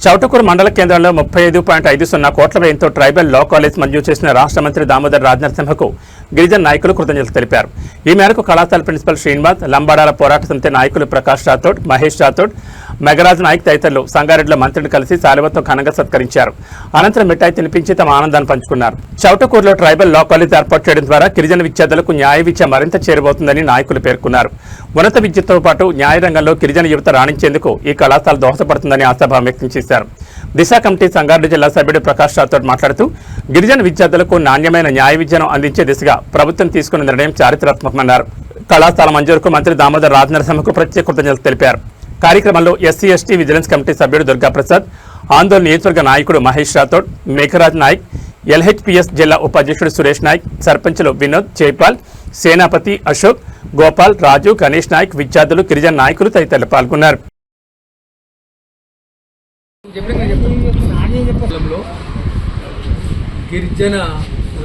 చౌటకూరు మండల కేంద్రంలో 35.50 కోట్ల వ్యయంతో ట్రైబల్ లా కాలేజ్ మంజూరు చేసిన రాష్ట్ర మంత్రి దామోదర్ రాజనరసింహకు గిరిజన నాయకులు కృతజ్ఞతలు తెలిపారు. ఈ మేరకు కళాశాల ప్రిన్సిపల్ శ్రీనివాస్, లంబాడాల పోరాట సమితి నాయకులు ప్రకాష్ రాథోడ్, మహేష్ రాథోడ్, మెగరాజ్ నాయక్ తదితరులు సంగారెడ్డిలో మంత్రిని కలిసి శాలువతో ఘనంగా సత్కరించారు. అనంతరం మిఠాయి తినిపించి తమ ఆనందాన్ని పంచుకున్నారు. చౌటకూరులో ట్రైబల్ లా కాలేజ్ ఏర్పాటు చేయడం ద్వారా గిరిజన విద్యార్థులకు న్యాయ విద్య మరింత చేరువవుతుందని నాయకులు పేర్కొన్నారు. ఉన్నత విద్యతో పాటు న్యాయ రంగంలో గిరిజన యువత రాణించేందుకు ఈ కళాశాల దోహదపడుతుందని ఆశాభావం వ్యక్తం చేశారు. దిశ కమిటీ సంగారెడ్డి జిల్లా సభ్యుడు ప్రకాష్ రాథోడ్ మాట్లాడుతూ గిరిజన విద్యార్థులకు నాణ్యమైన న్యాయ విద్యను అందించే దిశగా ప్రభుత్వం తీసుకున్న నిర్ణయం చారిత్రాత్మకమన్నారు. కళాశాల మంజూరుకు మంత్రి దామోదర్ రాజనరసింహకు ప్రత్యేక కృతజ్ఞతలు తెలిపారు. కార్యక్రమంలో ఎస్సీ ఎస్టీ విజిలెన్స్ కమిటీ సభ్యుడు దుర్గాప్రసాద్, ఆందోళన నియోజకవర్గ నాయకుడు మహేష్ రాథోడ్, మేఘరాజ్ నాయక్, ఎల్హెచ్పిఎస్ జిల్లా ఉపాధ్యక్షుడు సురేష్ నాయక్, సర్పంచులు వినోద్, జైపాల్, సేనాపతి అశోక్, గోపాల్, రాజు, గణేష్ నాయక్, విద్యార్థులు, గిరిజన నాయకులు తదితరులు పాల్గొన్నారు. గిరిజన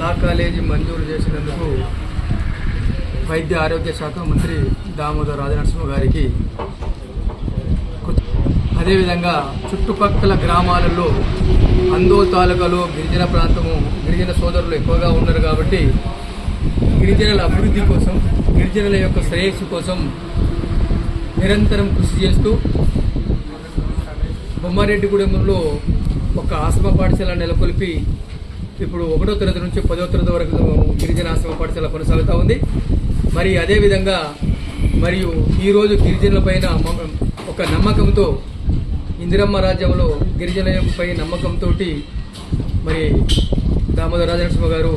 లా కాలేజీ మంజూరు చేసినందుకు వైద్య ఆరోగ్య శాఖ మంత్రి దామోదర్ రాజనరసింహ గారికి, అదేవిధంగా చుట్టుపక్కల గ్రామాలలో అందో తాలూకాలో గిరిజన ప్రాంతము గిరిజన సోదరులు ఎక్కువగా ఉన్నారు కాబట్టి గిరిజనుల అభివృద్ధి కోసం, గిరిజనుల యొక్క శ్రేయస్సు కోసం నిరంతరం కృషి చేస్తూ బొమ్మారెడ్డిగూడెంలో ఒక ఆశ్రమ పాఠశాల నెలకొల్పి ఇప్పుడు 1వ తరగతి నుంచి 10వ తరగతి వరకు గిరిజన ఆశ్రమ పాఠశాల కొనసాగుతూ ఉంది. మరి అదేవిధంగా మరియు ఈరోజు గిరిజనులపైన ఒక నమ్మకంతో ఇందిరమ్మ రాజ్యంలో గిరిజనులపై నమ్మకంతో మరి దామోదర్ రాజనరసింహ గారు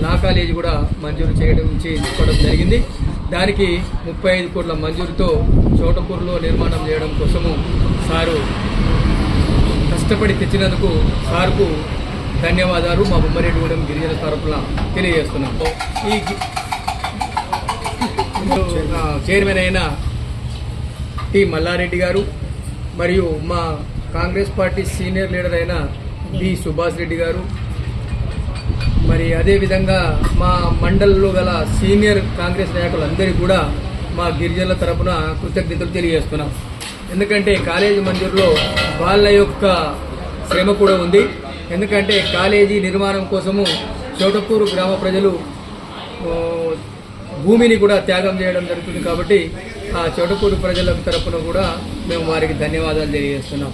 లా కాలేజీ కూడా మంజూరు చేసుకోవడం జరిగింది. దానికి 35 కోట్ల మంజూరుతో చౌటకూరులో నిర్మాణం చేయడం కోసము సారు కష్టపడి తెచ్చినందుకు సార్కు ధన్యవాదాలు మా బొమ్మరెడ్డిగూడెం గిరిజన తరఫున తెలియజేస్తున్నాం. ఈ చైర్మన్ అయిన టి మల్లారెడ్డి గారు మరియు మా కాంగ్రెస్ పార్టీ సీనియర్ లీడర్ అయిన బి సుభాష్ రెడ్డి గారు, మరి అదేవిధంగా మా మండలంలో గల సీనియర్ కాంగ్రెస్ నాయకులందరికీ కూడా మా గిరిజనుల తరఫున కృతజ్ఞతలు తెలియజేస్తున్నాం. ఎందుకంటే కాలేజీ మంజూరులో వాళ్ళ యొక్క శ్రమ కూడా ఉంది. ఎందుకంటే కాలేజీ నిర్మాణం కోసము చౌటకూరు గ్రామ ప్రజలు భూమిని కూడా త్యాగం చేయడం జరుగుతుంది. కాబట్టి ఆ చౌటకూరు ప్రజల తరఫున కూడా మేము వారికి ధన్యవాదాలు తెలియజేస్తున్నాం.